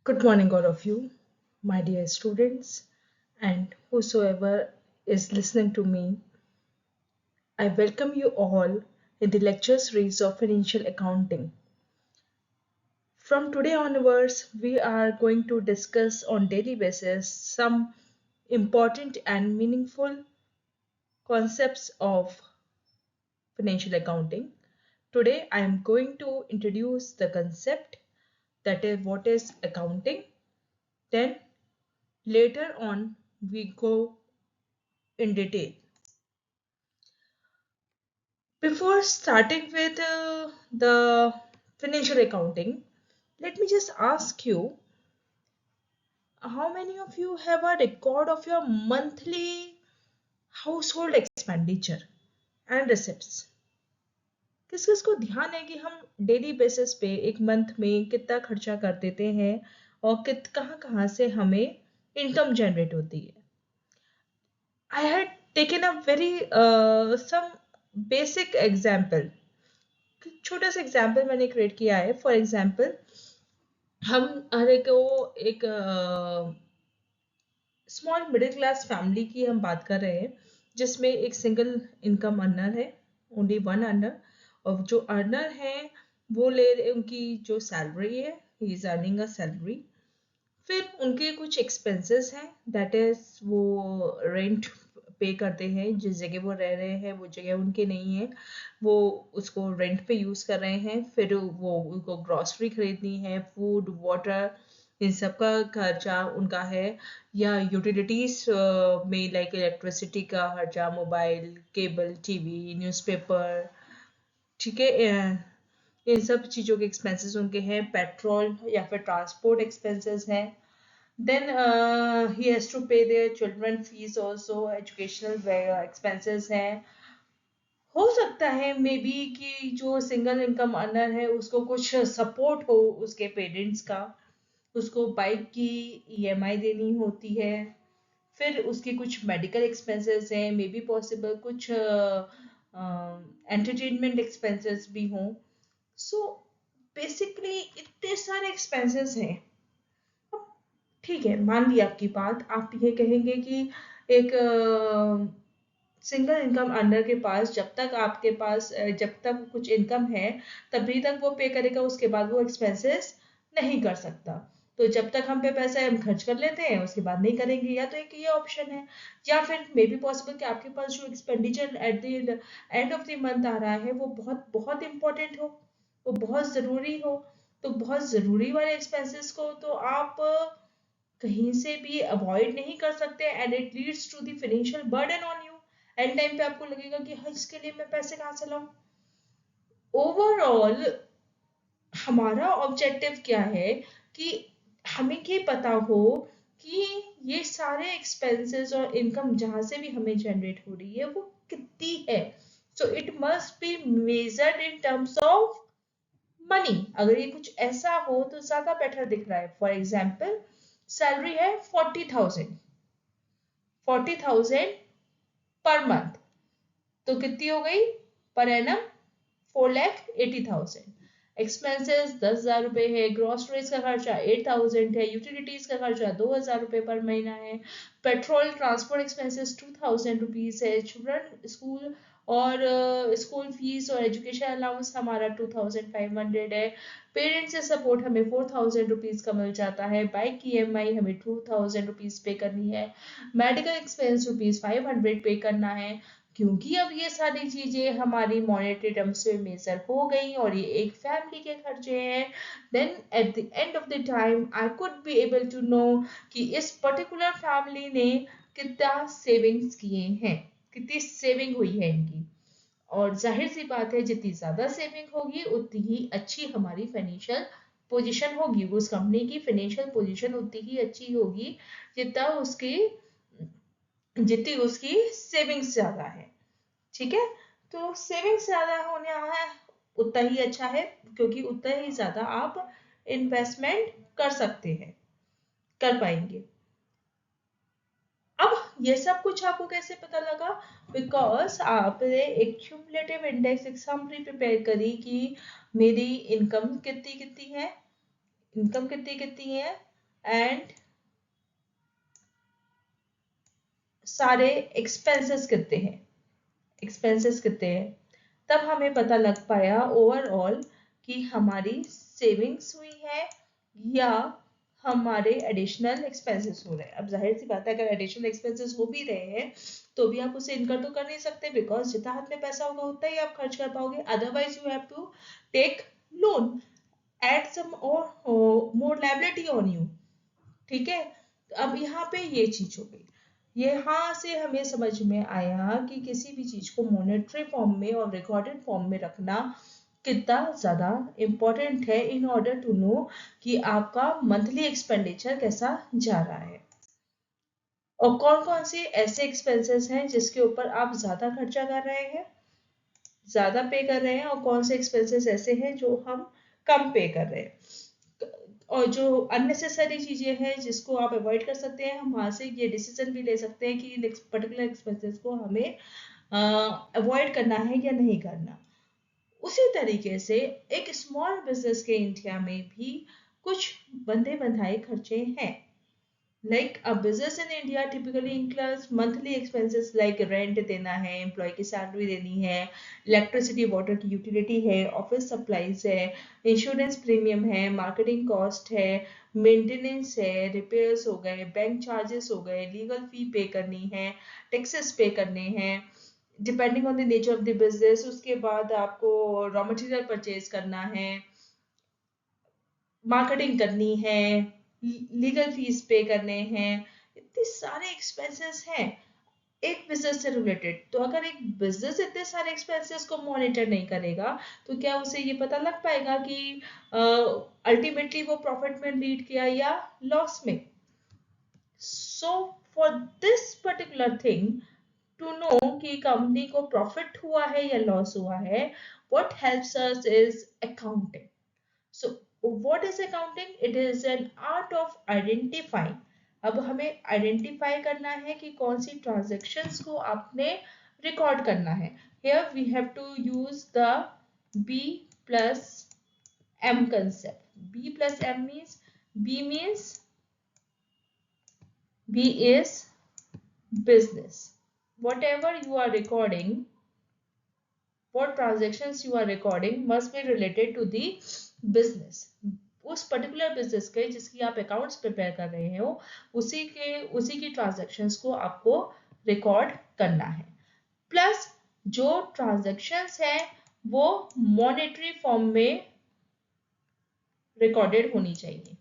Good morning, all of you, my dear students, and whosoever is listening to me. I welcome you all in the lecture series of financial accounting. From today onwards, we are going to discuss on daily basis some important and meaningful concepts of financial accounting. Today, I am going to introduce the concept that is what is accounting. Then later on, we go in detail. Before starting with the financial accounting, let me just ask you, how many of you have a record of your monthly household expenditure and receipts? किस किस को ध्यान है कि हम daily basis पे एक month में कितना खर्चा कर देते हैं और कहाँ कहाँ से हमें इनकम जनरेट होती है? I had taken a very some basic example. छोटा सा एग्जाम्पल मैंने क्रिएट किया है. फॉर एग्जाम्पल, हम हर एक को एक स्मॉल मिडिल क्लास फैमिली की हम बात कर रहे हैं जिसमें एक सिंगल इनकम अर्नर है, ओनली वन अर्नर. और जो अर्नर है वो ले उनकी जो सैलरी है, he is earning a salary. फिर उनके कुछ एक्सपेंसेस हैं, दैट इज वो रेंट पे करते हैं. जिस जगह वो रह रहे हैं वो जगह उनके नहीं है, वो उसको रेंट पे यूज कर रहे हैं. फिर वो उनको ग्रॉसरी खरीदनी है, फूड, वाटर, इन सब का खर्चा उनका है. या यूटिलिटीज में लाइक इलेक्ट्रिसिटी का खर्चा, मोबाइल, केबल टीवी, न्यूज़पेपर, ठीक है, इन सब चीज़ों के एक्सपेंसेस उनके हैं. पेट्रोल या फिर ट्रांसपोर्ट एक्सपेंसेस हैं. Then he has to pay their children fees also, educational expenses हैं. हो सकता है मे बी कि जो सिंगल इनकम अर्नर है उसको कुछ सपोर्ट हो उसके पेरेंट्स का, उसको बाइक की ईएमआई देनी होती है. फिर उसके कुछ मेडिकल एक्सपेंसेस हैं, मे बी पॉसिबल कुछ एंटरटेनमेंट एक्सपेंसेस भी हों. सो बेसिकली इतने सारे एक्सपेंसेस हैं. ठीक है, मान ली आपकी बात. आप ये कहेंगे कि एक सिंगल इनकम अर्नर के पास जब तक आपके पास जब तक कुछ इनकम है तभी तक वो पे करेगा, उसके बाद वो एक्सपेंसेस नहीं कर सकता. तो जब तक हम पे पैसा है हम खर्च कर लेते हैं, उसके बाद नहीं करेंगे. या तो एक ये ऑप्शन है, या फिर मे बी पॉसिबल कि आपके पास जो expenditure at the end of the month आ रहा है वो बहुत बहुत इंपॉर्टेंट हो, वो बहुत ज़रूरी हो. तो बहुत ज़रूरी वाले एक्सपेंसेस को तो आप कहीं से भी अवॉइड नहीं कर सकते, and it leads to the financial burden on you. And time पे आपको लगेगा कि हाँ, इसके लिए मैं पैसे कहाँ से लाऊं. ओवरऑल हमारा ऑब्जेक्टिव क्या है कि हमें ये पता हो कि ये सारे एक्सपेंसेस और इनकम जहां से भी हमें जनरेट हो रही है वो कितनी है. So it must be measured in terms of money. अगर ये कुछ ऐसा हो तो ज्यादा बेटर दिख रहा है. फॉर एग्जाम्पल, सैलरी है 40,000, 40,000 पर मंथ, तो कितनी हो गई पर एनम? 4,80,000. एक्सपेंसेस 10,000 रुपए है, ग्रोसरीज का खर्चा 8,000 है, यूटिलिटीज का खर्चा 2,000 रुपए पर महीना है, पेट्रोल ट्रांसपोर्ट एक्सपेंसेस 2,000 रुपीज है, चिल्ड्रन स्कूल और स्कूल फीस और एजुकेशन अलाउंस हमारा 2,500 है, पेरेंट्स से सपोर्ट हमें 4,000 रुपीज का मिल जाता है, बाइक की ईएमआई हमें 2,000 रुपीज पे करनी है, मेडिकल एक्सपेंस ₹500 पे करना है. क्योंकि अब ये सारी चीजें हमारी मॉनेटरी टर्म्स में मेजर हो गई और ये एक फैमिली के खर्चे हैं, then at the end of the time I could be able to know कि इस पर्टिकुलर फैमिली ने कितना सेविंग्स किए हैं, कितनी सेविंग हुई है इनकी. और जाहिर सी बात है, जितनी ज्यादा सेविंग होगी उतनी ही अच्छी हमारी फाइनेंशियल पोजीशन होगी, उस कंपनी की फाइनेंशियल पोजीशन उतनी ही अच्छी होगी जितना उसकी जितनी उसकी सेविंग्स ज्यादा है. ठीक है, तो सेविंग्स ज्यादा होने है उतना ही अच्छा है, क्योंकि उतना ही ज्यादा आप इन्वेस्टमेंट कर सकते हैं, कर पाएंगे. अब ये सब कुछ आपको कैसे पता लगा? बिकॉज आपने एक क्यूमुलेटिव इंडेक्स, एक समरी प्रिपेयर करी कि मेरी इनकम कितनी कितनी है, इनकम कितनी कितनी है, एंड सारे एक्सपेंसेस कितने हैं, एक्सपेंसेस कितने हैं, तब हमें पता लग पाया ओवरऑल कि हमारी सेविंग्स हुई है या हमारे एडिशनल एक्सपेंसेस हो रहे हैं। अब जाहिर सी बात है अगर एडिशनल एक्सपेंसेस हो भी रहे हैं तो भी आप उसे इनकर तो कर नहीं सकते, बिकॉज जितना हाथ में पैसा होगा उतना ही आप खर्च कर पाओगे, otherwise you have to take loan, add some और मोर लायबिलिटी ऑन यू। ठीक है, अब यहाँ पे ये चीज हो गई, यहाँ से हमें समझ में आया कि किसी भी चीज को मॉनेटरी फॉर्म में और रिकॉर्डेड फॉर्म में रखना कितना ज्यादा इम्पोर्टेंट है इन ऑर्डर टू नो कि आपका मंथली एक्सपेंडिचर कैसा जा रहा है, और कौन कौन से ऐसे एक्सपेंसेस हैं जिसके ऊपर आप ज्यादा खर्चा कर रहे हैं, ज्यादा पे कर रहे हैं, और कौन से एक्सपेंसेस ऐसे हैं जो हम कम पे कर रहे हैं, और जो अननेसेसरी चीजें हैं जिसको आप अवॉइड कर सकते हैं, हम वहां से ये डिसीजन भी ले सकते हैं कि इन पर्टिकुलर एक्सपेंसेस को हमें अवॉइड करना है या नहीं करना। उसी तरीके से एक स्मॉल बिजनेस के इंडिया में भी कुछ बंधे बंधाए खर्चे हैं। Like a business in India typically includes monthly expenses like rent देना है, employee की salary देनी है, electricity water की utility है, office supplies है, insurance premium है, marketing cost है, maintenance है, repairs हो गए, bank charges हो गए, legal fee pay करनी है, taxes pay करने हैं, depending on the nature of the business। उसके बाद आपको raw material purchase करना है, मार्केटिंग करनी है, लीगल फीस पे करने हैं, इतने सारे एक्सपेंसेस हैं एक बिजनेस से रिलेटेड। तो अगर एक बिजनेस इतने सारे एक्सपेंसेस को मॉनिटर नहीं करेगा तो क्या उसे ये पता लग पाएगा कि अल्टीमेटली वो प्रॉफिट में लीड किया या लॉस में। So for this particular thing to know कि कंपनी को प्रॉफिट हुआ है या लॉस हुआ है, what helps us is accounting. So, what is accounting? It is an art of identifying। अब हमें आइडेंटिफाई करना है कि कौन सी ट्रांजेक्शन्स को आपने रिकॉर्ड करना है। Here we have to use the B plus M concept। B plus M means B is business। Whatever you are recording, what transactions you are recording must be related to the business। उस particular business के जिसकी आप accounts prepare कर रहे हो उसी की transactions को आपको रिकॉर्ड करना है। प्लस जो ट्रांजैक्शंस हैं वो मॉनेटरी फॉर्म में रिकॉर्डेड होनी चाहिए,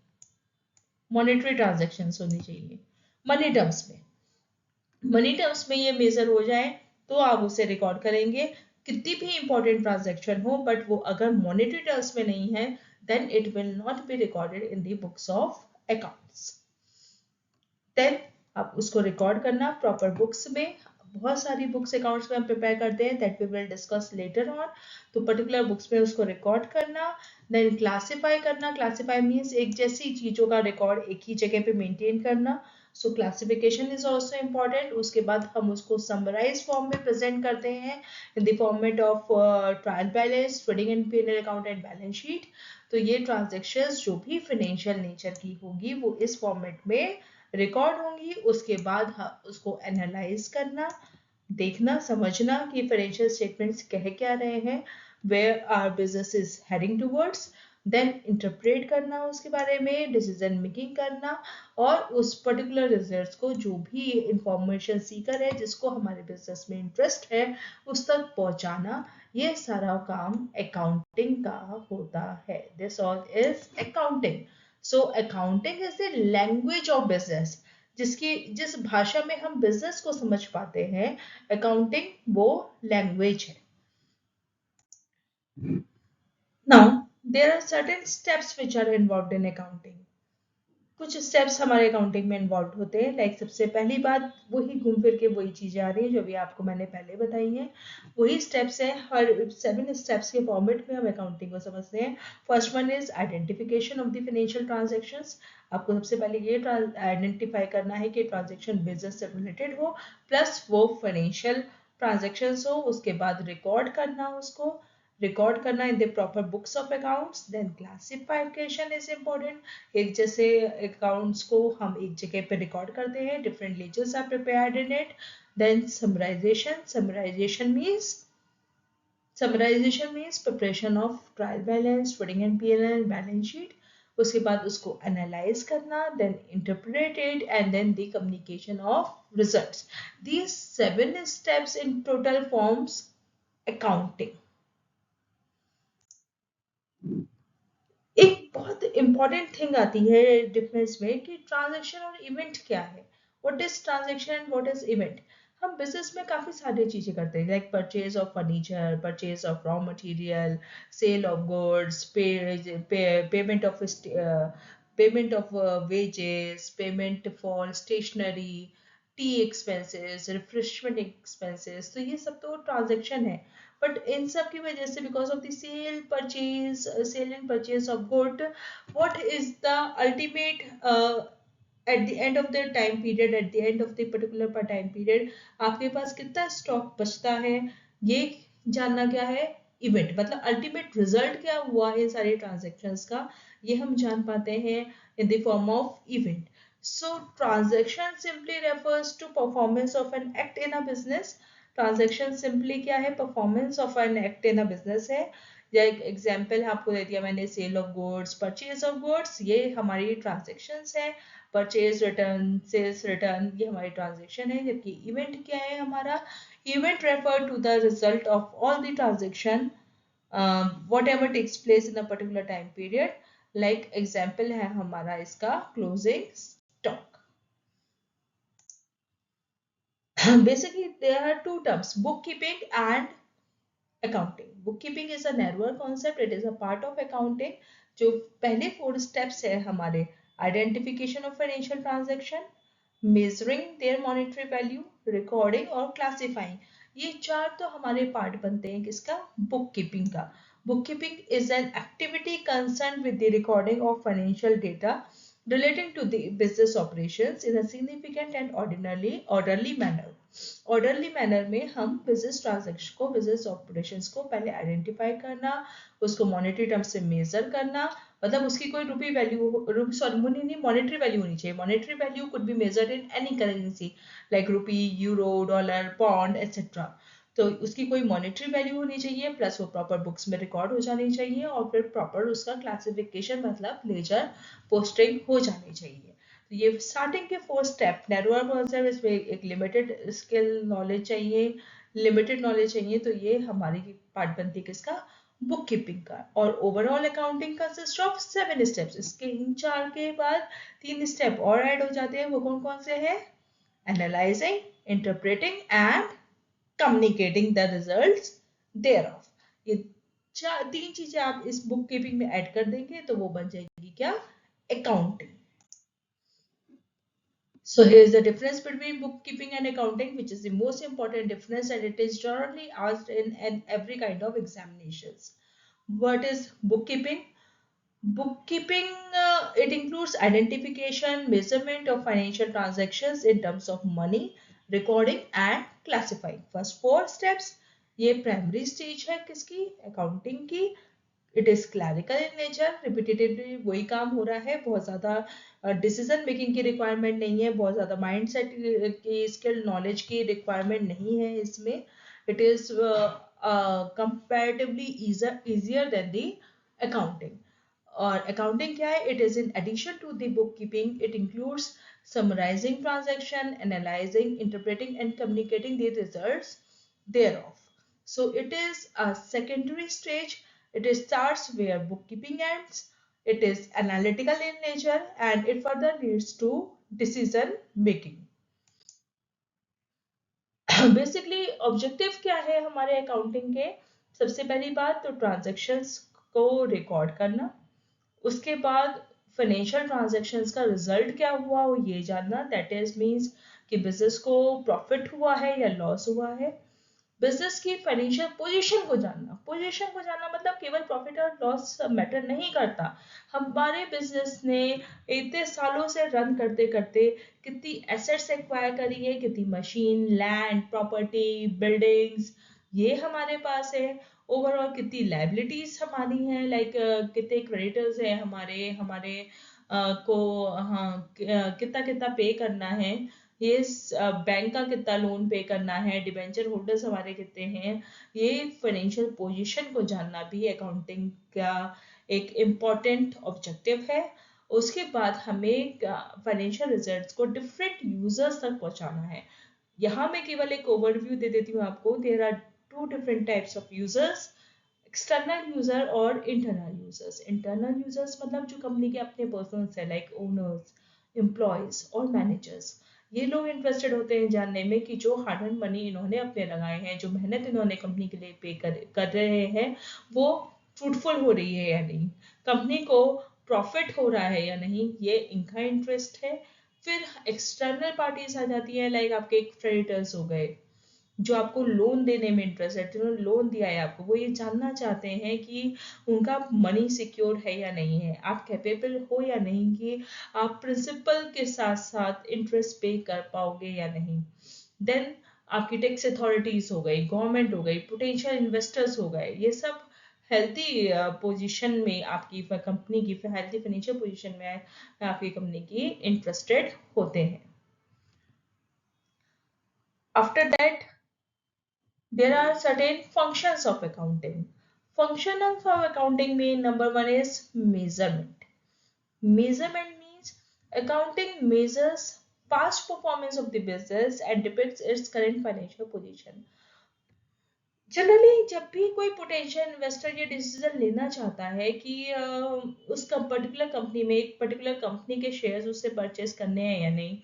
मॉनेटरी ट्रांजैक्शंस होनी चाहिए, मनी टर्म्स में। मनी टर्म्स में ये मेजर हो जाए तो आप उसे रिकॉर्ड करेंगे, कितनी भी इंपॉर्टेंट ट्रांजैक्शन हो, बट वो अगर मॉनेटरी टर्म्स में नहीं है then it will not be recorded in the books of accounts. Then आप उसको रिकॉर्ड करना प्रॉपर बुक्स में। बहुत सारी बुक्स अकाउंट्स में हम प्रिपेयर करते हैं, that we will discuss later on. तो पर्टिकुलर बुक्स में उसको रिकॉर्ड करना, देन क्लासिफाई करना। क्लासिफाई मीन्स एक जैसी चीजों का रिकॉर्ड एक ही जगह पे मेंटेन करना। सो क्लासिफिकेशन इज ऑल्सो इम्पॉर्टेंट। उसके बाद हम उसको समराइज फॉर्म में प्रेजेंट करते हैं in the format of trial balance, trading and P&L account and balance sheet. तो ये ट्रांजेक्शंस जो भी फाइनेंशियल नेचर की होगी वो इस फॉर्मेट में रिकॉर्ड होंगी। उसके बाद उसको एनालाइज करना, देखना समझना कि फाइनेंशियल स्टेटमेंट्स कह क्या रहे हैं, where our business is heading towards, then interpret करना उसके बारे में, डिसीजन मेकिंग करना, और उस पर्टिकुलर रिजल्ट्स को जो भी इंफॉर्मेशन सीकर है जिसको हमारे बिजनेस में इंटरेस्ट है उस तक पहुंचाना। ये सारा काम अकाउंटिंग का होता है। This all is accounting. So accounting is the language of business. जिस भाषा में हम बिजनेस को समझ पाते हैं, अकाउंटिंग वो लैंग्वेज है। Now, there are certain steps which are involved in accounting। कुछ स्टेप्स हमारे अकाउंटिंग में इन्वॉल्व होते हैं। लाइक सबसे पहली बात वही घूम फिर के वही चीजें आ रही हैं जो भी आपको मैंने पहले बताई हैं, वही स्टेप्स हैं। हर 7 स्टेप्स के फॉर्मेट में हम अकाउंटिंग को समझते हैं। First one is identification of the financial transactions. आपको सबसे पहले ये आइडेंटिफाई करना है कि ट्रांजेक्शन बिजनेस से रिलेटेड हो प्लस वो फाइनेंशियल ट्रांजेक्शंस हो। उसके बाद रिकॉर्ड करना उसको, रिकॉर्ड करना in the proper books of accounts, then classification is important. एक जैसे अकाउंट्स को हम एक जगह पे रिकॉर्ड करते हैं, different ledgers are prepared in it. Then summarisation, summarisation means preparation of trial balance, trading and PNL, balance sheet. उसके बाद उसको एनालाइज करना, then interpreted and then the communication of results. These 7 steps in total forms accounting। एक बहुत important thing आती है difference में कि ट्रांजैक्शन और इवेंट क्या है। What is transaction and what is event. हम बिजनेस में काफी सारी चीजें करते हैं, like purchase of furniture, purchase of raw material, sale of goods, payment of wages, payment for stationery, tea expenses, refreshment expenses. तो ये सब तो ट्रांजैक्शन है। बट इन सब की वजह से because of the sale and purchase of good, what is the ultimate at the end of the time period, at the end of the particular time period, आपके पास कितना स्टॉक बचता है, ये जानना क्या है इवेंट। मतलब अल्टीमेट रिजल्ट क्या हुआ इन सारे ट्रांजेक्शन्स का, ये हम जान पाते हैं in the form of event. So transaction simply refers to performance of an act in a business. Transaction simply क्या है, performance of an act in a business है। या एक एग्जाम्पल आपको दे दिया मैंने, sale of goods, purchase of goods, ये हमारी ट्रांजेक्शन्स है। परचेज रिटर्न, सेल्स रिटर्न, ये हमारी ट्रांजेक्शन है। जबकि इवेंट क्या है हमारा, event refer to the result of all the transaction whatever takes place in a particular time period। like example है हमारा इसका closing stock। basically there are two terms, bookkeeping and accounting। bookkeeping is a narrower concept, it is a part of accounting। जो पहले 4 steps है हमारे, identification of financial transaction, measuring their monetary value, recording और classifying, ये 4 तो हमारे part बनते हैं किसका, बुक कीपिंग का। Book keeping is an activity concern with the recording of financial data relating to the business operations in a significant and orderly manner। Orderly manner में हम बिजनेस ट्रांजेक्शन को, बिजनेस ऑपरेशंस को पहले identify करना, उसको monetary term से major करना। मतलब उसकी कोई रुपी वैल्यू, सॉरी नहीं, मॉनेटरी वैल्यू होनी चाहिए। Monetary value could be measured in any currency like rupee, euro, dollar, pond etcetera. तो उसकी कोई मॉनेटरी वैल्यू होनी चाहिए, प्लस वो प्रॉपर बुक्स में रिकॉर्ड हो जानी चाहिए, और फिर प्रॉपर उसका क्लासिफिकेशन मतलब लेजर पोस्टिंग हो जानी चाहिए। तो ये स्टार्टिंग के 4 स्टेप, नैरोअर कॉन्सेप्ट, इसमें एक लिमिटेड स्किल नॉलेज चाहिए, लिमिटेड नॉलेज चाहिए। तो ये हमारी पार्ट बनती है किसका, बुक कीपिंग का। और overall accounting consist of 7 steps. इसके इन 4 के बाद 3 स्टेप और ऐड हो जाते हैं, वो कौन कौन से हैं, analysing, interpreting and communicating the results thereof. ये 3 चीजें आप इस बुक कीपिंग में ऐड कर देंगे तो वो बन जाएगी क्या, accounting. So here's the difference between bookkeeping and accounting, which is the most important difference, and it is generally asked in every kind of examinations. What is bookkeeping? Bookkeeping, it includes identification, measurement of financial transactions in terms of money, recording and classifying. First 4 steps, ये primary stage है किसकी, accounting की। It is clerical in nature, repetitively वही काम हो रहा है, बहुत ज्यादा डिसीजन मेकिंग की रिक्वायरमेंट नहीं है, बहुत ज्यादा माइंड सेट की, स्किल नॉलेज की रिक्वायरमेंट नहीं है इसमें। It is comparatively easier than the accounting. और अकाउंटिंग क्या है, it is in addition to the book keeping, it includes summarizing transaction, analyzing, interpreting and communicating the results thereof। So it is a secondary stage। It starts where bookkeeping ends. It is analytical in nature and it further leads to decision making। Basically objective क्या है हमारे accounting के, सबसे पहली बात तो transactions को record करना, उसके बाद फाइनेंशियल ट्रांजैक्शंस का रिजल्ट क्या हुआ वो ये जानना, दैट इज मींस कि बिजनेस को प्रॉफिट हुआ है या लॉस हुआ है। बिजनेस की फाइनेंशियल पोजीशन को जानना, पोजीशन को जानना मतलब केवल प्रॉफिट और लॉस मैटर नहीं करता। हमारे बिजनेस ने इतने सालों से रन करते करते कितनी एसेट्स एक्वायर करी है, कितनी मशीन, लैंड, प्रॉपर्टी, बिल्डिंग्स, ये हमारे पास है। ओवरऑल कितनी लाइबिलिटीज हमारी हैं, लाइक कितने क्रेडिटर्स हैं हमारे हमारे को, हाँ, कितना कितना पे करना है, ये बैंक का कितना लोन पे करना है, डिबेंचर होल्डर्स हमारे कितने हैं, ये फाइनेंशियल पोजीशन को जानना भी अकाउंटिंग का एक इम्पॉर्टेंट ऑब्जेक्टिव है। उसके बाद हमें फाइनेंशियल रिजल्ट्स को डिफरेंट यूजर्स तक पहुंचाना है। यहाँ मैं केवल एक ओवरव्यू दे देती हूँ आपको। There are two different types of users, external user और इंटरनल यूजर्स। इंटरनल यूजर्स मतलब जो कंपनी के अपने पर्सन्स है, लाइक ओनर्स, एम्प्लॉयज और मैनेजर्स। ये लोग इंटरेस्टेड होते हैं जानने में कि जो हार्ड एंड मनी इन्होंने अपने लगाए हैं, जो मेहनत इन्होंने कंपनी के लिए पे कर रहे हैं, वो फ्रूटफुल हो रही है या नहीं, कंपनी को प्रॉफिट हो रहा है या नहीं, ये इनका इंटरेस्ट है। फिर एक्सटर्नल पार्टीज आ जाती है, लाइक आपके क्रेडिटर्स हो गए, जो आपको लोन देने में इंटरेस्ट है, जिन्होंने लोन दिया है आपको, वो ये जानना चाहते हैं कि उनका मनी सिक्योर है या नहीं है, आप कैपेबल हो या नहीं कि आप प्रिंसिपल के साथ साथ इंटरेस्ट पे कर पाओगे या नहीं। देन आपकी टैक्स अथॉरिटीज हो गई, गवर्नमेंट हो गई, पोटेंशियल इन्वेस्टर्स हो गए, ये सब हेल्थी पोजीशन में आपकी कंपनी की हेल्थी फाइनेंशियल पोजीशन में आपकी कंपनी की इंटरेस्टेड होते हैं। After that there are certain functions of accounting. Function of accounting mean number one is measurement. Measurement means accounting measures past performance of the business and depicts its current financial position. Generally जब भी कोई potential investor ये decision लेना चाहता है कि उस particular company में, एक पर्टिकुलर कंपनी के शेयर्स उससे परचेज करने हैं या नहीं,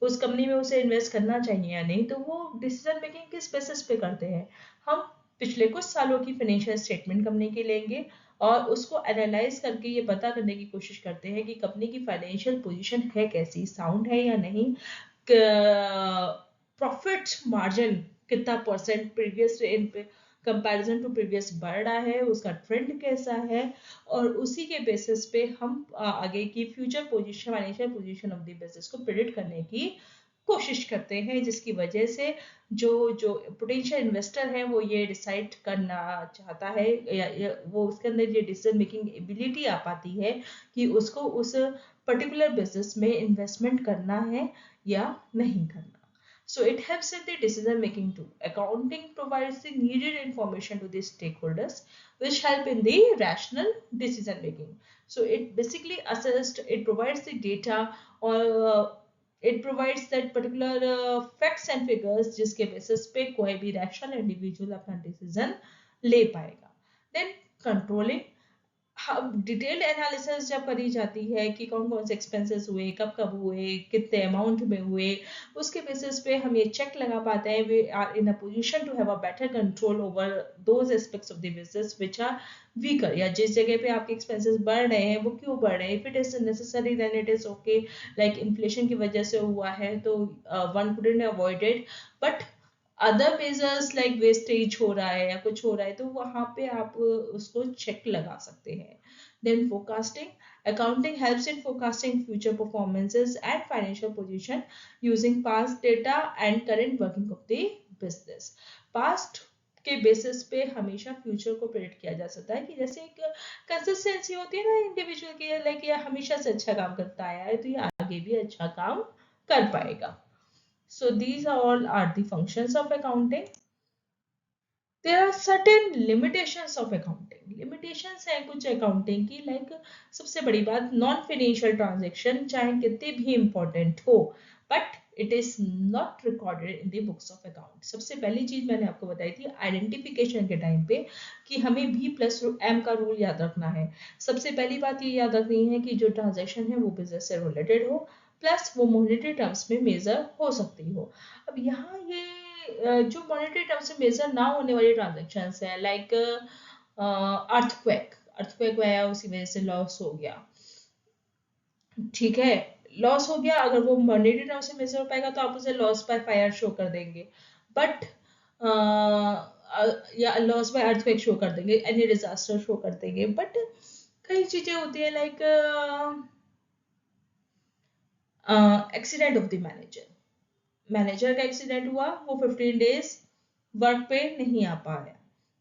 उस कंपनी में उसे इन्वेस्ट करना चाहिए या नहीं, तो वो डिसीजन मेकिंग किस बेसिस पे करते हैं। हम पिछले कुछ सालों की फाइनेंशियल स्टेटमेंट कंपनी की लेंगे और उसको एनालाइज करके ये पता करने की कोशिश करते हैं कि कंपनी की फाइनेंशियल पोजीशन है कैसी, साउंड है या नहीं, प्रॉफिट मार्जिन कितना percent previous comparison to previous बढ़ रहा है, उसका ट्रेंड कैसा है, और उसी के बेसिस पे हम आगे की future position, financial position of the business को प्रिडिक्ट करने की कोशिश करते हैं, जिसकी वजह से जो जो पोटेंशियल इन्वेस्टर है वो ये डिसाइड करना चाहता है, या वो उसके अंदर ये डिसीजन मेकिंग एबिलिटी आ पाती है कि उसको उस पर्टिकुलर बिजनेस में इन्वेस्टमेंट करना है या नहीं करना। So it helps in the decision making too. Accounting provides the needed information to the stakeholders, which help in the rational decision making. So it basically assists, it provides the data, or it provides that particular facts and figures जिसके basis पे कोई भी rational individual अपना decision ले पाएगा. Then controlling, detailed analysis जब करी जाती है कि कौन कौन से एक्सपेंसेस हुए, कब कब हुए, कितने अमाउंट में हुए, उसके बेसिस पे हम ये चेक लगा पाते हैं we are in a position to have a better control over those aspects of the business which are weaker, या जिस जगह पे आपके एक्सपेंसेस बढ़ रहे हैं वो क्यों बढ़ रहे हैं, if it is necessary then it is okay, like inflation की वजह से हुआ है तो one couldn't avoid it, but other measures like wastage हो रहा है या कुछ हो रहा है तो वहां पे आप उसको चेक लगा सकते हैं। Then forecasting, accounting helps in forecasting future performances and financial position using past data and current working of the business. past के बेसिस पे हमेशा फ्यूचर को प्रेडिक्ट किया जा सकता है, कि जैसे एक कंसिस्टेंसी होती है ना इंडिविजुअल की, लाइक ये हमेशा से अच्छा काम करता आया है तो ये आगे भी अच्छा काम कर पाएगा। So these all are the functions of accounting. There are certain limitations of accounting. Limitations है कुछ accounting की, like सबसे बड़ी बात non financial transaction चाहे कितने भी important हो, but it is not recorded in the books of account. सबसे पहली चीज मैंने आपको बताई थी आइडेंटिफिकेशन के टाइम पे कि हमें V+M का रूल याद रखना है। सबसे पहली बात ये याद रखनी है कि जो ट्रांजेक्शन है वो बिजनेस से रिलेटेड हो, प्लस वो मॉनेटरी टर्म्स में मेजर हो सकती हो। अब यहाँ ये जो मॉनेटरी टर्म्स में मेजर ना होने वाली ट्रांजेक्शन है, लाइक अर्थक्वेक, अर्थक्वेक आया उसी वजह से लॉस हो गया, ठीक है, लॉस हो गया, अगर वो मॉनेटरी टर्म से मेजर हो पाएगा तो आप उसे लॉस बाय फायर शो कर देंगे, बट या लॉस बाय अर्थक्वेक शो कर देंगे, एनी डिजास्टर शो कर देंगे, बट कई चीजें होती है like accident of the manager, manager का एक्सीडेंट हुआ, वो 15 डेज वर्क पे नहीं आ पाया,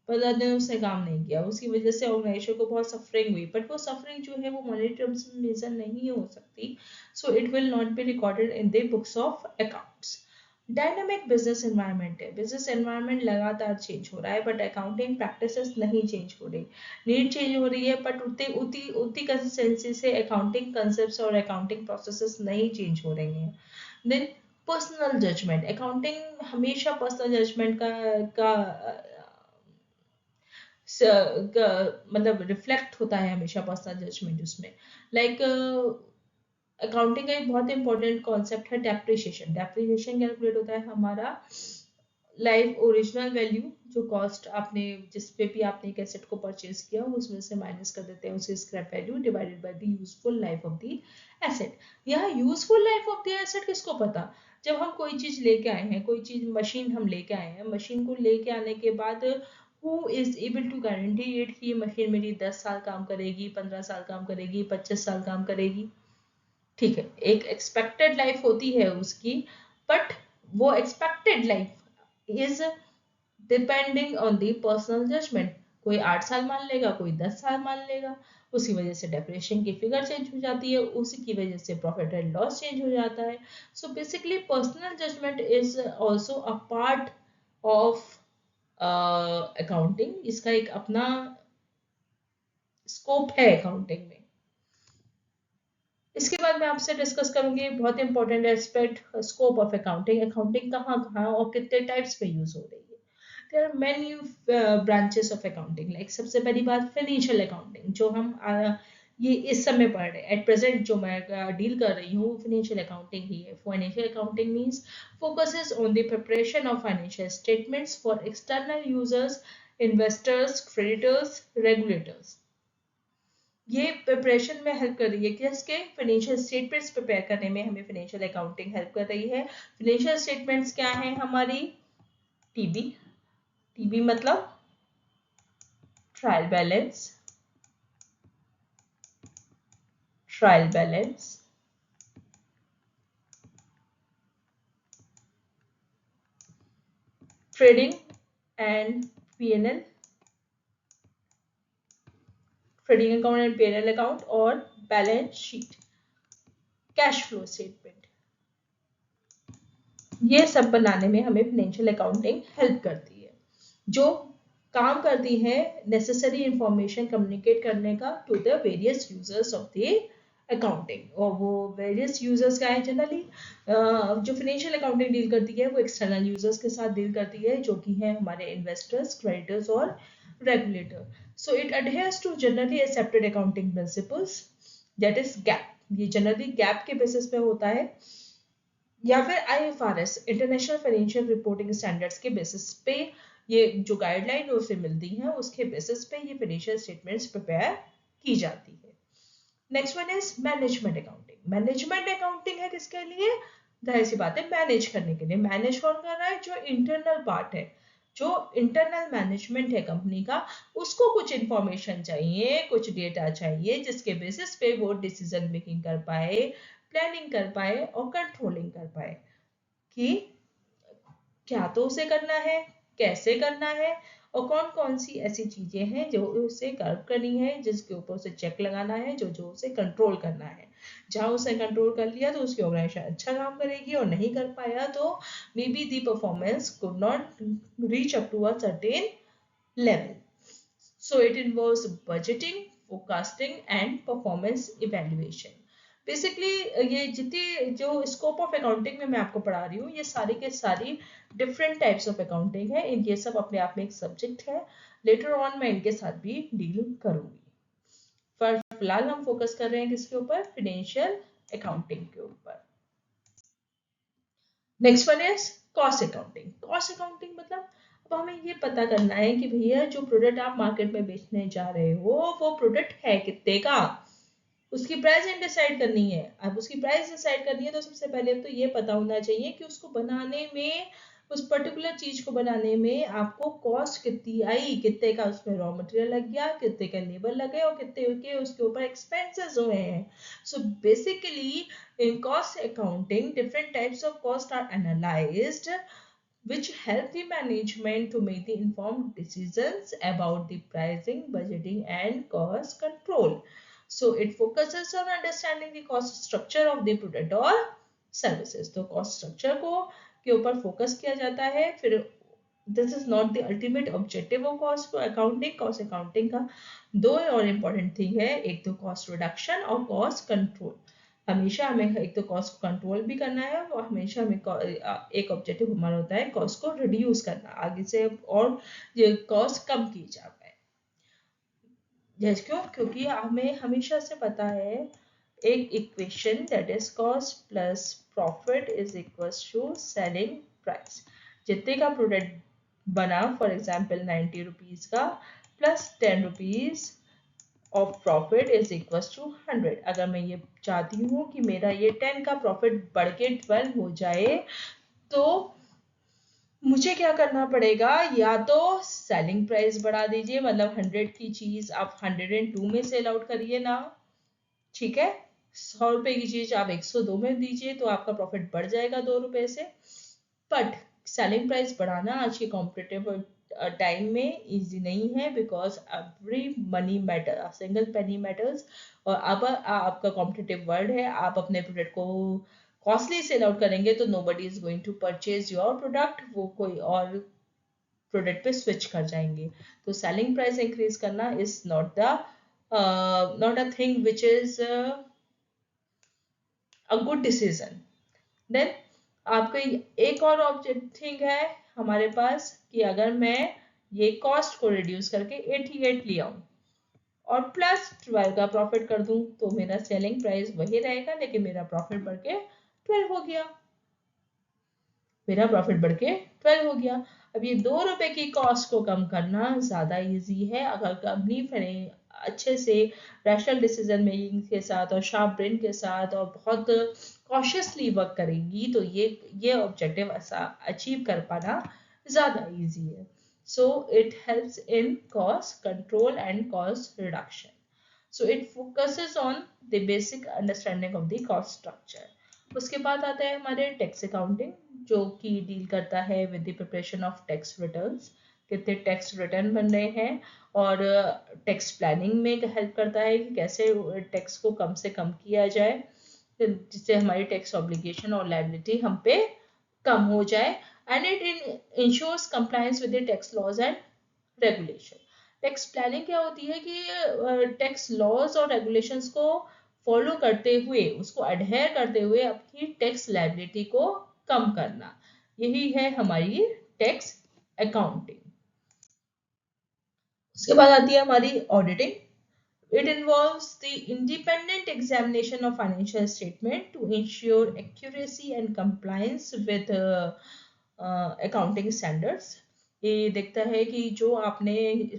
15 दिन उसने काम नहीं किया, उसकी वजह से ऑर्गेनाइजेशन को बहुत सफरिंग हुई, बट वो सफरिंग जो है वो मॉनेटरी टर्म्स में मेजर नहीं हो सकती, so it will not be recorded in the books of accounts. Dynamic business environment है, बिजनेस एनवायरनमेंट लगातार चेंज हो रहा है, बट अकाउंटिंग प्रैक्टिसेस नहीं चेंज हो रही, नीड चेंज हो रही है, बट उतनी उतनी उतनी कंसिस्टेंसी से अकाउंटिंग कंसेप्ट्स और अकाउंटिंग प्रोसेसेस नहीं चेंज हो रही हैं। देन पर्सनल जजमेंट, अकाउंटिंग हमेशा पर्सनल जजमेंट का मतलब रिफ्लेक्ट होता है हमेशा पर्सनल जजमेंट उसमें। लाइक अकाउंटिंग का एक बहुत इंपॉर्टेंट कॉन्सेप्ट है डेप्रिसिएशन। डेप्रिसिएशन कैलकुलेट होता है हमारा लाइफ ओरिजिनल वैल्यू, जो कॉस्ट आपने जिस पे भी आपने एक एसेट को परचेज किया उसमें से माइनस कर देते हैं उसे scrap value divided by the useful life of the asset. यह useful life of the asset किसको पता, जब हम कोई चीज लेके आए हैं, कोई चीज मशीन हम लेके आए हैं, मशीन को लेके आने के बाद who is able to guarantee it कि ये मशीन मेरी 10 साल काम करेगी, 15 साल काम करेगी, 25 साल काम करेगी। ठीक है, एक एक्सपेक्टेड लाइफ होती है उसकी, बट वो expected life is depending on the personal judgement. कोई 8 साल मान लेगा, कोई 10 साल मान लेगा, उसकी वजह से डेप्रिसिएशन की फिगर चेंज हो जाती है, उसी की वजह से प्रॉफिट एंड लॉस चेंज हो जाता है। So basically personal judgement is also a part of accounting, इसका एक अपना स्कोप है अकाउंटिंग में। इसके बाद मैं आपसे डिस्कस करूंगी बहुत important aspect, scope of accounting. Accounting कहाँ कहाँ और कितने टाइप्स में यूज हो रही है। There are many branches of accounting. Like सबसे पहली बात फाइनेंशियल अकाउंटिंग, जो हम ये इस समय पढ़ रहे हैं, एट प्रेजेंट जो मैं डील कर रही हूँ फाइनेंशियल अकाउंटिंग ही है। Financial accounting means focuses on the preparation of financial statements for external users, investors, creditors, regulators. ये प्रिपरेशन में हेल्प कर रही है, किसके, फाइनेंशियल स्टेटमेंट्स प्रिपेयर करने में हमें फाइनेंशियल अकाउंटिंग हेल्प कर रही है। फाइनेंशियल स्टेटमेंट्स क्या है हमारी, टीबी, टीबी मतलब trial balance, trial balance, trading and PNL, trading account and PNL account, और balance sheet, cash flow statement. ये सब बनाने में हमें फाइनेंशियल अकाउंटिंग हेल्प करती है, जो काम करती है नेसेसरी इंफॉर्मेशन कम्युनिकेट करने का to the various users of the accounting. और वो वेरियस यूजर्स क्या है, जनरली जो फाइनेंशियल अकाउंटिंग डील करती है वो एक्सटर्नल यूजर्स के साथ डील करती है, जो कि है हमारे इन्वेस्टर्स, क्रेडिटर्स और regulator. So it adheres to generally accepted accounting principles, that is GAAP. ये जनरली गैप के बेसिस पे होता है, या फिर IFRS, international financial reporting standards के बेसिस पे ये जो गाइडलाइन उसे मिलती है उसके बेसिस पे ये फाइनेंशियल स्टेटमेंट्स प्रिपेयर की जाती है। Next one is management accounting. Management accounting है किसके लिए, जाहिर सी बात है मैनेज करने के लिए। मैनेज कौन कर रहा है, जो इंटरनल पार्ट है, जो इंटरनल मैनेजमेंट है कंपनी का, उसको कुछ इंफॉर्मेशन चाहिए, कुछ डेटा चाहिए, जिसके बेसिस पे वो डिसीजन मेकिंग कर पाए, प्लानिंग कर पाए और कंट्रोलिंग कर पाए कि क्या तो उसे करना है, कैसे करना है, और कौन कौन सी ऐसी चीजें हैं जो उसे कर्व करनी है, जिसके ऊपर उसे चेक लगाना है, जो जो उसे कंट्रोल करना है। जहां उसने कंट्रोल कर लिया तो उसकी ऑर्गेनाइजेशन अच्छा काम करेगी, और नहीं कर पाया तो maybe the performance could not reach up to a certain level. So it involves budgeting, forecasting and performance evaluation. Basically ये जितनी जो स्कोप ऑफ अकाउंटिंग में मैं आपको पढ़ा रही हूँ, ये सारी के सारी डिफरेंट टाइप्स ऑफ अकाउंटिंग है, ये सब अपने आप में एक सब्जेक्ट है। लेटर ऑन मैं इनके साथ भी डील करूंगी, पर फिलहाल हम फोकस कर रहे हैं किसके ऊपर, फाइनेंशियल अकाउंटिंग के ऊपर। Next one is cost accounting. Cost accounting मतलब अब हमें ये पता करना है कि भैया जो प्रोडक्ट आप मार्केट में बेचने जा रहे हो वो प्रोडक्ट है कितने का, उसकी प्राइस डिसाइड करनी है। अब उसकी प्राइस डिसाइड करनी है तो सबसे पहले तो ये पता होना चाहिए कि उसको बनाने में, उस पर्टिकुलर चीज को बनाने में आपको कॉस्ट कितनी आई, कितने का उसमें रॉ मटेरियल लग गया, कितने का लेबर लगे और कितने के उसके ऊपर एक्सपेंसेस हुए हैं। So basically in cost accounting different types of cost are analyzed which help the management to make the informed decisions about the pricing, budgeting, and cost control. So it focuses on understanding the cost structure of the product or services. तो cost structure को के ऊपर focus किया जाता है. फिर this is not the ultimate objective of cost accounting. Cost accounting का दो और इम्पोर्टेंट थिंग है, एक तो कॉस्ट रिडक्शन और कॉस्ट कंट्रोल. हमेशा हमें एक तो कॉस्ट को कंट्रोल भी करना है और हमेशा हमें एक ऑब्जेक्टिव हमारा होता है कॉस्ट को रिड्यूस करना आगे से और ये कॉस्ट कम की जा पाए. जैसे क्यों? क्योंकि हमें हमेशा से पता है एक equation that is cost plus profit is equals to selling price. जितने का प्रोडक्ट बना फॉर एग्जांपल 90 रुपीज का plus 10 rupees of profit is equal to 100. अगर मैं ये चाहती हूँ कि मेरा ये 10 का प्रॉफिट बढ़ के 12 हो जाए तो मुझे क्या करना पड़ेगा, या तो सेलिंग प्राइस बढ़ा दीजिए, मतलब 100 की चीज आप 102 में सेल आउट करिए ना, ठीक है. 100 रुपए की चीज आप 102 में दीजिए तो आपका प्रॉफिट बढ़ जाएगा 2 रुपए से. बट सेलिंग प्राइस बढ़ाना आज के कॉम्पिटेटिव टाइम में इजी नहीं है because every money matter, single penny matters. और अब आपका कॉम्पिटेटिव वर्ल्ड है, आप अपने प्रोडक्ट को कॉस्टली सेल आउट करेंगे तो nobody is going to purchase your product, वो कोई और प्रोडक्ट पे स्विच कर जाएंगे. तो सेलिंग प्राइस इंक्रीज करना is not a thing which is a good decision. Then आपका एक और ऑब्जेक्ट थिंग है हमारे पास कि अगर मैं ये कॉस्ट को रिड्यूस करके 88 ले आऊं और प्लस 12 का प्रॉफिट कर दूं तो मेरा सेलिंग प्राइस वही रहेगा लेकिन मेरा प्रॉफिट बढ़ के 12 हो गया. मेरा प्रॉफिट बढ़ के 12 हो गया. अब ये 2 रुपए की कॉस्ट को कम करना ज्यादा इजी है अगर कंपनी अच्छे से रैशनल डिसीजन मेकिंग के साथ और शार्प ब्रेन के साथ और बहुत कॉशियसली वर्क करेगी तो ये ऑब्जेक्टिव अचीव कर पाना ज्यादा इजी है. So it helps in cost control and cost reduction. So it focuses on the basic understanding of the cost structure. उसके बाद आता है हमारे टैक्स अकाउंटिंग जो कि डील करता है with the preparation of tax returns, कितने टैक्स रिटर्न बन रहे हैं, और टैक्स प्लानिंग में हेल्प करता है कि कैसे टैक्स को कम से कम किया जाए जिससे हमारी टैक्स ऑब्लिगेशन और लायबिलिटी हम पे कम हो जाए. And it ensures compliance with the tax laws and regulation. Tax planning क्या होती है कि टैक्स लॉज और रेगुलेशंस को फॉलो करते हुए उसको अडहेयर करते हुए अपनी टैक्स लायबिलिटी को कम करना. यही है हमारी टैक्स अकाउंटिंग. उसके बाद आती है हमारी auditing. It involves the independent examination of financial statement to ensure accuracy and compliance with accounting standards. ये देखता है कि जो आपने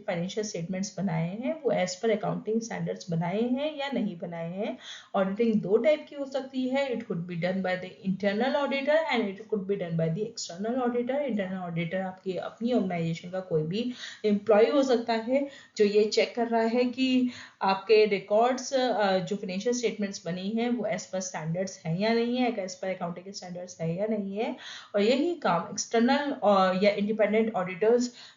फाइनेंशियल स्टेटमेंट्स बनाए हैं वो एज पर अकाउंटिंग स्टैंडर्ड्स बनाए हैं या नहीं बनाए हैं. ऑडिटिंग दो टाइप की हो सकती है. It could be done by the internal auditor and it could be done by the external auditor. Internal auditor आपकी अपनी ऑर्गेनाइजेशन का कोई भी एम्प्लॉय हो सकता है जो ये चेक कर रहा है कि आपके रिकॉर्ड्स जो फाइनेंशियल स्टेटमेंट्स बनी हैं वो एज पर स्टैंडर्ड्स हैं या नहीं है, एज पर अकाउंटिंग स्टैंडर्ड्स है या नहीं है. और यही काम एक्सटर्नल या इंडिपेंडेंट ऑडिटर्स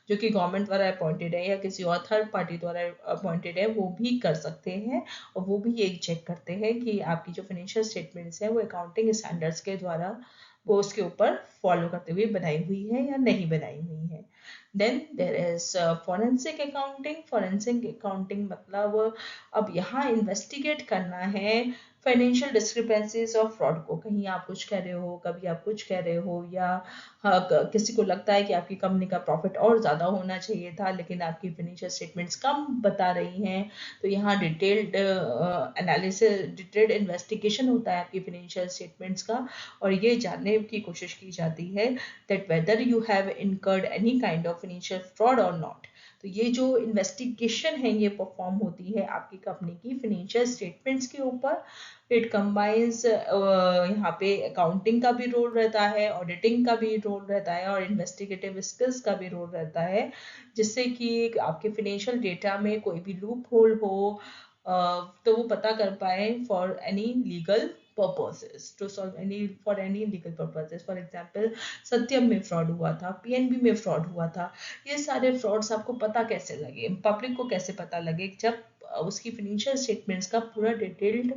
जो कि गवर्नमेंट द्वारा अपॉइंटेड है या किसी और थर्ड पार्टी द्वारा अपॉइंटेड है वो भी कर सकते हैं. और वो भी यही चेक करते हैं कि आपकी जो फाइनेंशियल स्टेटमेंट्स हैं वो अकाउंटिंग स्टैंडर्ड्स के द्वारा वो उसके ऊपर फॉलो करते हुए बनाई हुई है या नहीं बनाई हुई है. Then there is forensic accounting. Forensic accounting मतलब अब यहाँ इन्वेस्टिगेट करना है फाइनेंशियल डिस्क्रिपेंसीज और फ्रॉड को. कहीं आप कुछ कह रहे हो, कभी आप कुछ कह रहे हो, या किसी को लगता है कि आपकी कंपनी का प्रॉफिट और ज़्यादा होना चाहिए था लेकिन आपकी फाइनेंशियल स्टेटमेंट्स कम बता रही हैं. तो यहाँ डिटेल्ड एनालिसिस, डिटेल्ड इन्वेस्टिगेशन होता है आपकी फाइनेंशियल स्टेटमेंट्स का और ये जानने की कोशिश की जाती है that whether you have incurred any kind of financial fraud और नॉट. तो ये जो इन्वेस्टिगेशन है ये परफॉर्म होती है आपकी कंपनी की फाइनेंशियल स्टेटमेंट्स के ऊपर. इट कंबाइंस यहाँ पे अकाउंटिंग का भी रोल रहता है, ऑडिटिंग का भी रोल रहता है और इन्वेस्टिगेटिव स्किल्स का भी रोल रहता है जिससे कि आपके फाइनेंशियल डेटा में कोई भी लूप होल हो तो वो पता कर पाए for any legal purposes, to solve any for any legal purposes. For example, सत्यम में फ्रॉड हुआ था, पीएनबी में फ्रॉड हुआ था। ये सारे फ्रॉड्स आपको पता कैसे लगे, पब्लिक को कैसे पता लगे? जब उसकी फिनेंशियल स्टेटमेंट्स का पूरा डिटेल्ड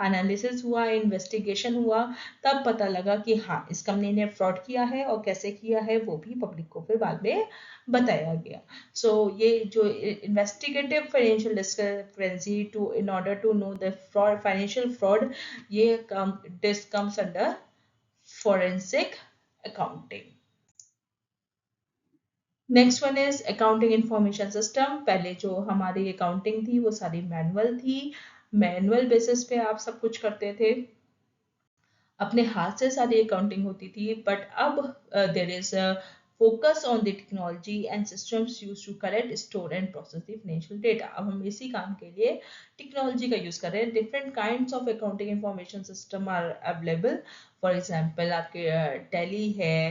एनालिसिस हुआ, इन्वेस्टिगेशन हुआ, तब पता लगा कि हाँ, इस कंपनी ने फ्रॉड किया है और कैसे किया है वो भी पब्लिक को फिर बाद में बताया गया। सो ये जो investigative financial discrepancy to in order to know the fraud, financial fraud, ये this comes under forensic accounting. Next one is accounting information system. पहले जो हमारी अकाउंटिंग थी वो सारी मैनुअल थी, मैनुअल बेसिस पे आप सब कुछ करते थे, अपने हाथ से सारी अकाउंटिंग होती थी। बट अब there is focus on the technology and systems used to collect, store and process the financial data। अब हम इसी काम के लिए टेक्नोलॉजी का यूज कर रहे हैं। Different kinds of accounting information system are available. For example आपके टैली है,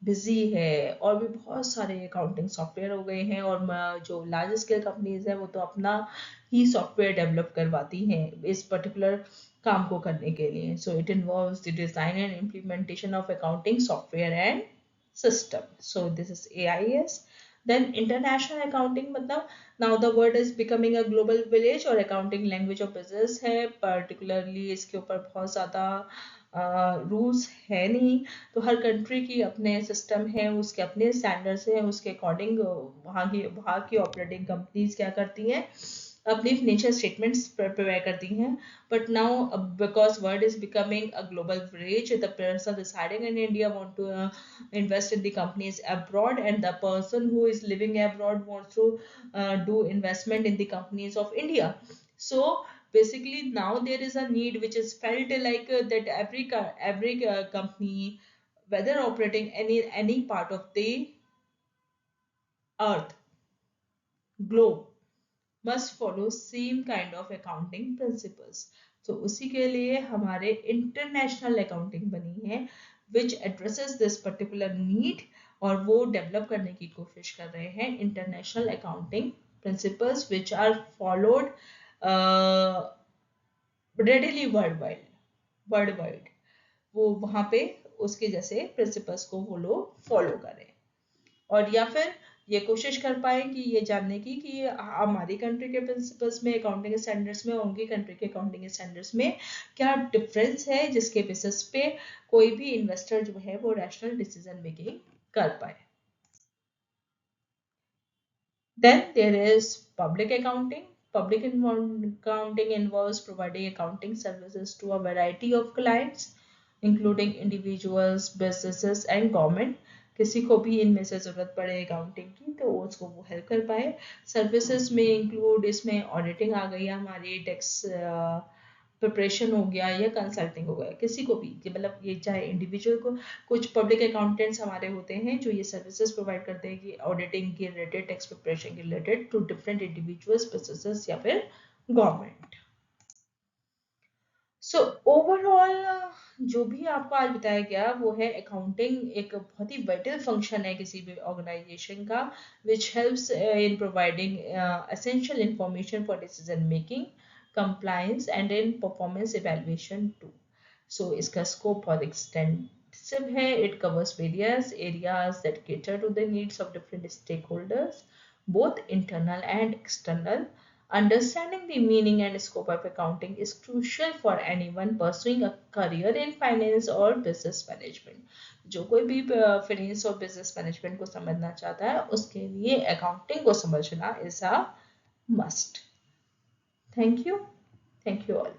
बिजी है, और भी बहुत सारे अकाउंटिंग सॉफ्टवेयर हो गए हैं। और जो लार्ज स्केल कंपनीज है वो तो अपना ही सॉफ्टवेयर डेवलप करवाती हैं इस पर्टिकुलर काम को करने के लिए। So it involves the design and implementation of accounting software and system. So this is AIS. Then international accounting, मतलब now the world is becoming a global village, और accounting language of business है। particularly इसके ऊपर बहुत ज़्यादा rules है नहीं, तो हर कंट्री की अपने सिस्टम है, उसके अपने स्टैंडर्ड्स हैं, उसके अकॉर्डिंग वहाँ की ऑपरेटिंग कंपनीज क्या करती हैं, अपनी फिनेंशियल स्टेटमेंट्स प्रिपेयर करती हैं। But now because world is becoming a global village, the person residing in India want to invest in the companies abroad, and the person who is living abroad wants to do investment in the companies of India. So basically now there is a need which is felt like that every company, whether operating any part of the earth globe, must follow same kind of accounting principles। तो उसी के लिए हमारे international accounting बनी है which addresses this particular need, और वो develop करने की कोशिश कर रहे हैं international accounting principles which are followed readily world wide. वो वहां पे उसके जैसे प्रिंसिपल्स को वो लोग फॉलो करें, और या फिर ये कोशिश कर पाए कि ये जानने की कि हमारी कंट्री के प्रिंसिपल्स में, अकाउंटिंग स्टैंडर्ड्स में, उनकी कंट्री के अकाउंटिंग स्टैंडर्ड्स में क्या डिफरेंस है, जिसके बेसिस पे कोई भी इन्वेस्टर जो है वो रैशनल डिसीजन मेकिंग कर पाए। Then there is public accounting. Public accounting involves providing accounting services to a variety of clients, including individuals, businesses and government। किसी को भी इनमें से जरूरत पड़े अकाउंटिंग की तो उसको वो हेल्प कर पाए। सर्विसेज में इंक्लूड इसमें ऑडिटिंग आ गई, हमारी टैक्स प्रिपरेशन हो गया, या कंसल्टिंग हो गया, किसी को भी, मतलब ये चाहे इंडिविजुअल को। कुछ पब्लिक अकाउंटेंट्स हमारे होते हैं जो ये सर्विसेज प्रोवाइड करते हैं कि ऑडिटिंग के रिलेटेड, टैक्स प्रिपरेशन के related to different individuals, businesses या फिर गवर्नमेंट। सो ओवरऑल जो भी आपको आज बताया गया वो है अकाउंटिंग एक बहुत ही वाइटल फंक्शन है किसी भी ऑर्गेनाइजेशन का, which helps in providing essential information for decision making, compliance and in performance evaluation too। So इसका scope बहुत extensive है। It covers various areas that cater to the needs of different stakeholders, both internal and external। Understanding the meaning and scope of accounting is crucial for anyone pursuing a career in finance or business management। जो कोई भी finance और business management को समझना चाहता है उसके लिए accounting को समझना is a must। Thank you all।